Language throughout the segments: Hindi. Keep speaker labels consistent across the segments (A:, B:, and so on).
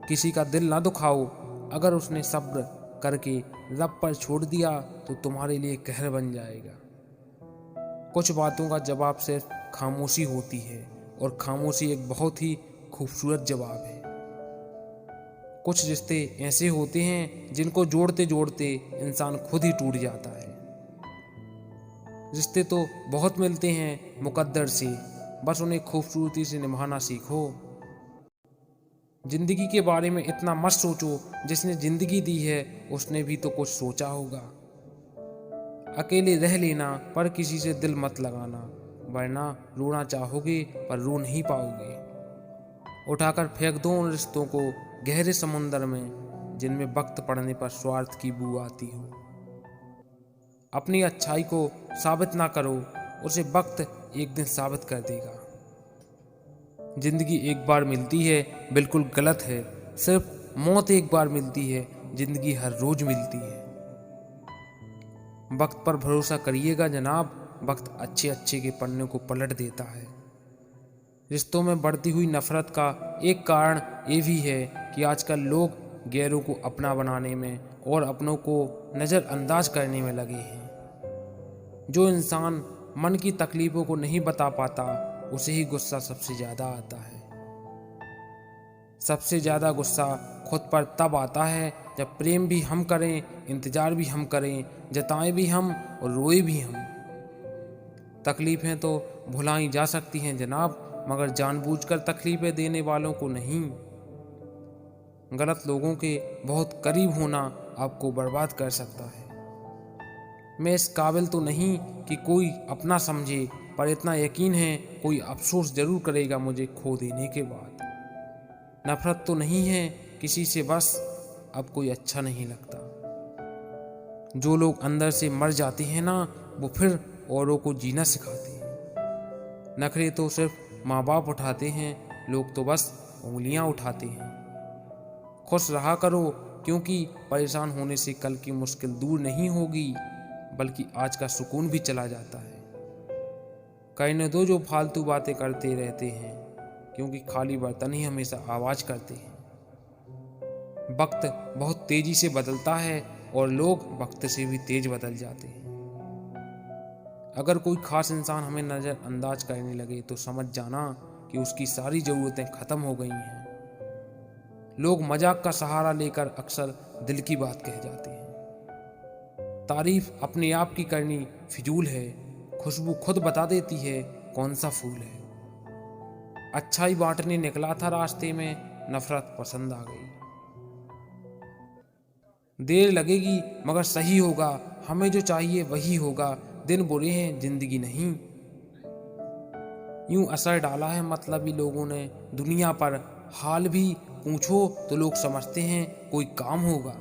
A: किसी का दिल ना दुखाओ। अगर उसने सब्र करके रब पर छोड़ दिया तो तुम्हारे लिए कहर बन जाएगा। कुछ बातों का जवाब सिर्फ खामोशी होती है, और खामोशी एक बहुत ही खूबसूरत जवाब है। कुछ रिश्ते ऐसे होते हैं जिनको जोड़ते जोड़ते इंसान खुद ही टूट जाता है। रिश्ते तो बहुत मिलते हैं मुकद्दर से, बस उन्हें खूबसूरती से निभाना सीखो। जिंदगी के बारे में इतना मत सोचो, जिसने जिंदगी दी है उसने भी तो कुछ सोचा होगा। अकेले रह लेना, पर किसी से दिल मत लगाना, वरना रोना चाहोगे पर रो नहीं पाओगे। उठाकर फेंक दो उन रिश्तों को गहरे समुंदर में, जिनमें वक्त पड़ने पर स्वार्थ की बू आती हो। अपनी अच्छाई को साबित ना करो, उसे वक्त एक दिन साबित कर देगा। जिंदगी एक बार मिलती है, बिल्कुल गलत है। सिर्फ मौत एक बार मिलती है, जिंदगी हर रोज मिलती है। वक्त पर भरोसा करिएगा जनाब, वक्त अच्छे अच्छे के पन्ने को पलट देता है। रिश्तों में बढ़ती हुई नफरत का एक कारण ये भी है कि आजकल लोग गैरों को अपना बनाने में और अपनों को नज़रअंदाज करने में लगे हैं। जो इंसान मन की तकलीफों को नहीं बता पाता, उसे ही गुस्सा सबसे ज़्यादा आता है। सबसे ज़्यादा गुस्सा खुद पर तब आता है जब प्रेम भी हम करें, इंतज़ार भी हम करें, जताएं भी हम और रोए भी हम। तकलीफ़ें तो भुलाई जा सकती हैं जनाब, मगर जानबूझकर तकलीफ़ें देने वालों को नहीं। गलत लोगों के बहुत करीब होना आपको बर्बाद कर सकता है। मैं इस काबिल तो नहीं कि कोई अपना समझे, पर इतना यकीन है कोई अफसोस जरूर करेगा मुझे खो देने के बाद। नफरत तो नहीं है किसी से, बस अब कोई अच्छा नहीं लगता। जो लोग अंदर से मर जाते हैं ना, वो फिर औरों को जीना सिखाते हैं। नखरे तो सिर्फ माँ बाप उठाते हैं, लोग तो बस उंगलियां उठाते हैं। खुश रहा करो, क्योंकि परेशान होने से कल की मुश्किल दूर नहीं होगी, बल्कि आज का सुकून भी चला जाता है। कहने दो जो फालतू बातें करते रहते हैं, क्योंकि खाली बर्तन ही हमेशा आवाज करते हैं। वक्त बहुत तेजी से बदलता है और लोग वक्त से भी तेज बदल जाते हैं। अगर कोई खास इंसान हमें नज़रअंदाज करने लगे तो समझ जाना कि उसकी सारी ज़रूरतें ख़त्म हो गई हैं। लोग मजाक का सहारा लेकर अक्सर दिल की बात कह जाते हैं। तारीफ अपने आप की करनी फिजूल है, खुशबू खुद बता देती है कौन सा फूल है। अच्छाई बांटने निकला था रास्ते में, नफरत पसंद आ गई। देर लगेगी मगर सही होगा, हमें जो चाहिए वही होगा। दिन बुरे हैं, जिंदगी नहीं। यूं असर डाला है मतलबी लोगों ने दुनिया पर, हाल भी पूछो तो लोग समझते हैं कोई काम होगा।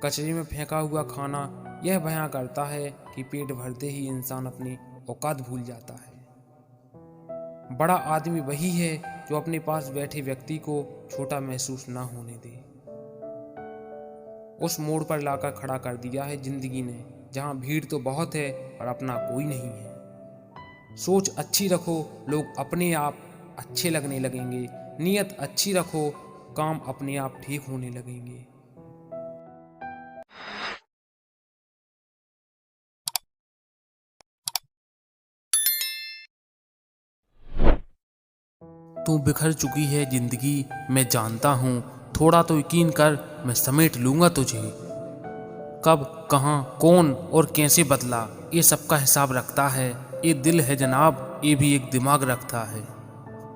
A: कचरे में फेंका हुआ खाना यह बयां करता है कि पेट भरते ही इंसान अपनी औकात भूल जाता है। बड़ा आदमी वही है जो अपने पास बैठे व्यक्ति को छोटा महसूस ना होने दे। उस मोड़ पर लाकर खड़ा कर दिया है जिंदगी ने, जहां भीड़ तो बहुत है पर अपना कोई नहीं है। सोच अच्छी रखो, लोग अपने आप अच्छे लगने लगेंगे। नीयत अच्छी रखो, काम अपने आप ठीक होने लगेंगे। तू बिखर चुकी है जिंदगी, मैं जानता हूँ, थोड़ा तो यकीन कर, मैं समेट लूंगा तुझे। कब, कहाँ, कौन और कैसे बदला, ये सबका हिसाब रखता है। ये दिल है जनाब, ये भी एक दिमाग रखता है।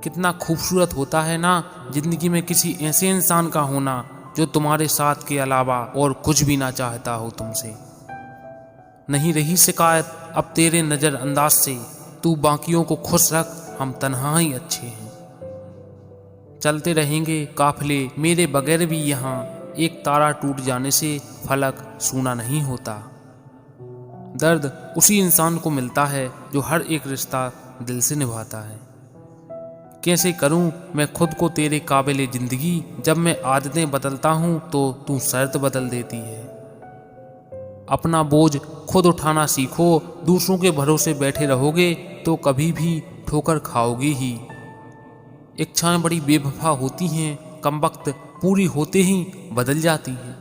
A: कितना खूबसूरत होता है ना जिंदगी में किसी ऐसे इंसान का होना जो तुम्हारे साथ के अलावा और कुछ भी ना चाहता हो तुमसे। नहीं रही शिकायत अब तेरे नज़रअंदाज से, तू बाकियों को खुश रख, हम तन्हा ही अच्छे हैं। चलते रहेंगे काफिले मेरे बगैर भी यहाँ, एक तारा टूट जाने से फलक सूना नहीं होता। दर्द उसी इंसान को मिलता है जो हर एक रिश्ता दिल से निभाता है। कैसे करूं मैं खुद को तेरे काबिले जिंदगी, जब मैं आदतें बदलता हूं तो तू शर्त बदल देती है। अपना बोझ खुद उठाना सीखो, दूसरों के भरोसे बैठे रहोगे तो कभी भी ठोकर खाओगे ही। इच्छाएं बड़ी बेवफा होती हैं कमबख्त पूरी होते ही बदल जाती है।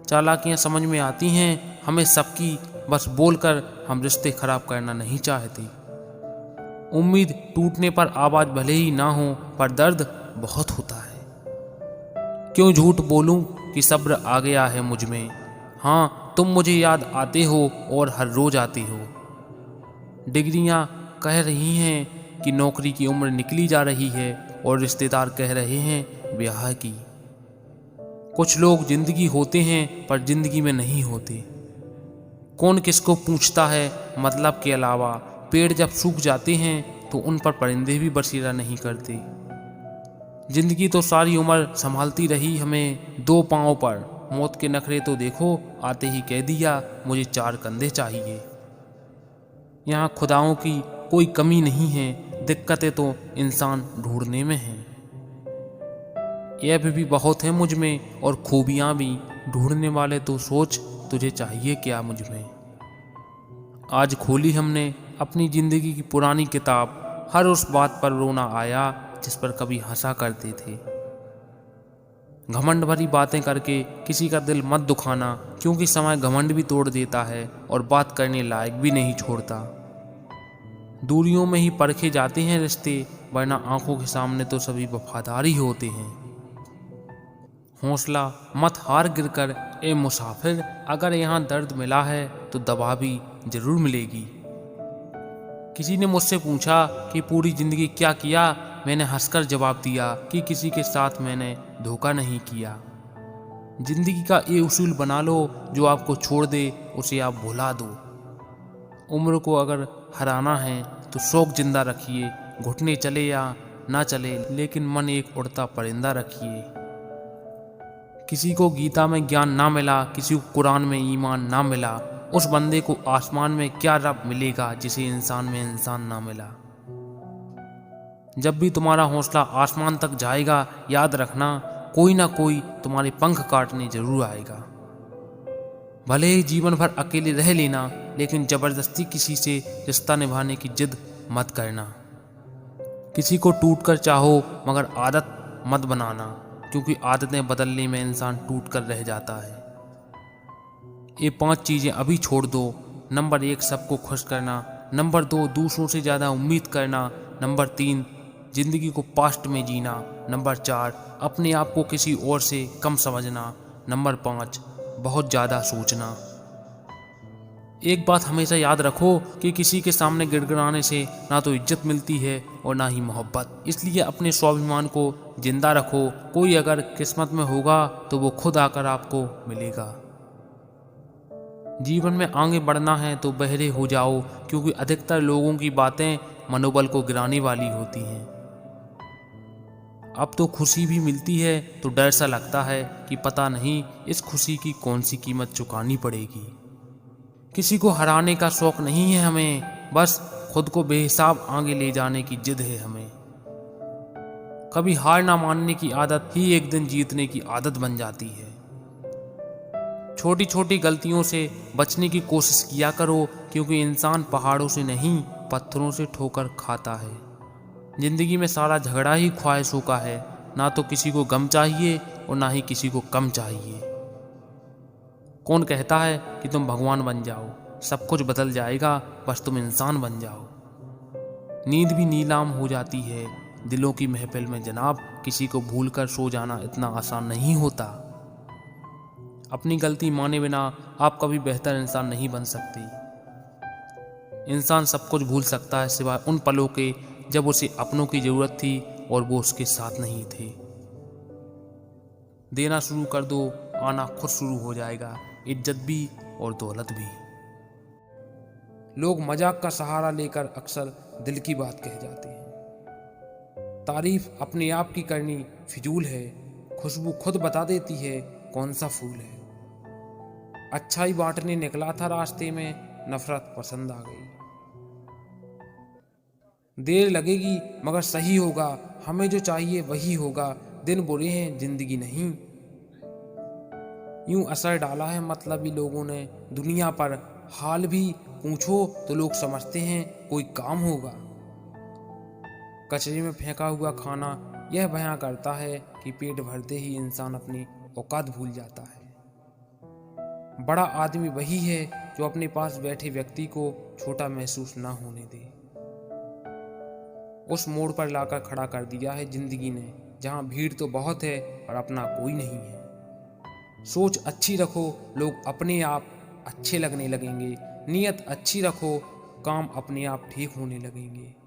A: चालाकियाँ समझ में आती हैं हमें सबकी, बस बोलकर हम रिश्ते खराब करना नहीं चाहते। उम्मीद टूटने पर आवाज़ भले ही ना हो, पर दर्द बहुत होता है। क्यों झूठ बोलूं कि सब्र आ गया है मुझ में। हाँ, तुम मुझे याद आते हो और हर रोज आते हो। डिग्रियां कह रही हैं कि नौकरी की उम्र निकली जा रही है और रिश्तेदार कह रहे हैं ब्याह की। कुछ लोग जिंदगी होते हैं पर जिंदगी में नहीं होते। कौन किसको पूछता है मतलब के अलावा। पेड़ जब सूख जाते हैं तो उन पर परिंदे भी बसेरा नहीं करते। जिंदगी तो सारी उम्र संभालती रही हमें दो पांव पर। मौत के नखरे तो देखो, आते ही कह दिया मुझे 4 कंधे चाहिए। यहाँ खुदाओं की कोई कमी नहीं है, दिक्कतें तो इंसान ढूंढने में हैं। ऐब भी बहुत है मुझ में और खूबियाँ भी, ढूंढने वाले तो सोच तुझे चाहिए क्या मुझ में। आज खोली हमने अपनी जिंदगी की पुरानी किताब, हर उस बात पर रोना आया जिस पर कभी हंसा करते थे। घमंड भरी बातें करके किसी का दिल मत दुखाना, क्योंकि समय घमंड भी तोड़ देता है और बात करने लायक भी नहीं छोड़ता। दूरियों में ही परखे जाते हैं रिश्ते, वरना आंखों के सामने तो सभी वफादार ही होते हैं। हौसला मत हार गिरकर ए मुसाफिर, अगर यहाँ दर्द मिला है तो दवा भी जरूर मिलेगी। किसी ने मुझसे पूछा कि पूरी जिंदगी क्या किया। मैंने हंसकर जवाब दिया कि किसी के साथ मैंने धोखा नहीं किया। जिंदगी का ये उसूल बना लो, जो आपको छोड़ दे उसे आप भुला दो। उम्र को अगर हराना है तो शौक जिंदा रखिए, घुटने चले या ना चले, लेकिन मन एक उड़ता परिंदा रखिए। किसी को गीता में ज्ञान ना मिला, किसी को कुरान में ईमान ना मिला, उस बंदे को आसमान में क्या रब मिलेगा जिसे इंसान में इंसान ना मिला। जब भी तुम्हारा हौसला आसमान तक जाएगा, याद रखना कोई ना कोई तुम्हारे पंख काटने जरूर आएगा। भले ही जीवन भर अकेले रह लेना, लेकिन जबरदस्ती किसी से रिश्ता निभाने की जिद मत करना। किसी को टूट कर चाहो, मगर आदत मत बनाना, क्योंकि आदतें बदलने में इंसान टूट कर रह जाता है। ये 5 चीज़ें अभी छोड़ दो। नंबर 1 सबको खुश करना, नंबर 2 दूसरों से ज़्यादा उम्मीद करना, नंबर 3 जिंदगी को पास्ट में जीना, नंबर 4 अपने आप को किसी और से कम समझना, नंबर 5 बहुत ज़्यादा सोचना। एक बात हमेशा याद रखो कि किसी के सामने गिड़गिड़ाने से ना तो इज्जत मिलती है और ना ही मोहब्बत। इसलिए अपने स्वाभिमान को जिंदा रखो। कोई अगर किस्मत में होगा तो वो खुद आकर आपको मिलेगा। जीवन में आगे बढ़ना है तो बहरे हो जाओ, क्योंकि अधिकतर लोगों की बातें मनोबल को गिराने वाली होती हैं। अब तो खुशी भी मिलती है तो डर सा लगता है कि पता नहीं इस खुशी की कौन सी कीमत चुकानी पड़ेगी। किसी को हराने का शौक नहीं है हमें, बस खुद को बेहिसाब आगे ले जाने की जिद है हमें। कभी हार ना मानने की आदत ही एक दिन जीतने की आदत बन जाती है। छोटी छोटी गलतियों से बचने की कोशिश किया करो, क्योंकि इंसान पहाड़ों से नहीं पत्थरों से ठोकर खाता है। जिंदगी में सारा झगड़ा ही ख्वाहिशों का है, ना तो किसी को गम चाहिए और ना ही किसी को कम चाहिए। कौन कहता है कि तुम भगवान बन जाओ, सब कुछ बदल जाएगा, बस तुम इंसान बन जाओ। नींद भी नीलाम हो जाती है दिलों की महफिल में जनाब, किसी को भूलकर सो जाना इतना आसान नहीं होता। अपनी गलती माने बिना आप कभी बेहतर इंसान नहीं बन सकते। इंसान सब कुछ भूल सकता है सिवाय उन पलों के जब उसे अपनों की जरूरत थी और वो उसके साथ नहीं थे। देना शुरू कर दो, आना खुद शुरू हो जाएगा, इज्जत भी और दौलत भी। लोग मजाक का सहारा लेकर अक्सर दिल की बात कह जाते हैं। तारीफ अपने आप की करनी फिजूल है, खुशबू खुद बता देती है कौन सा फूल है। अच्छाई बांटने निकला था रास्ते में, नफरत पसंद आ गई। देर लगेगी मगर सही होगा, हमें जो चाहिए वही होगा। दिन बुरे हैं जिंदगी नहीं। यूं असर डाला है मतलबी लोगों ने दुनिया पर, हाल भी पूछो तो लोग समझते हैं कोई काम होगा। कचरे में फेंका हुआ खाना यह बयां करता है कि पेट भरते ही इंसान अपनी औकात भूल जाता है। बड़ा आदमी वही है जो अपने पास बैठे व्यक्ति को छोटा महसूस ना होने दे। उस मोड़ पर लाकर खड़ा कर दिया है जिंदगी ने, जहां भीड़ तो बहुत है पर अपना कोई नहीं है। सोच अच्छी रखो, लोग अपने आप अच्छे लगने लगेंगे। नीयत अच्छी रखो, काम अपने आप ठीक होने लगेंगे।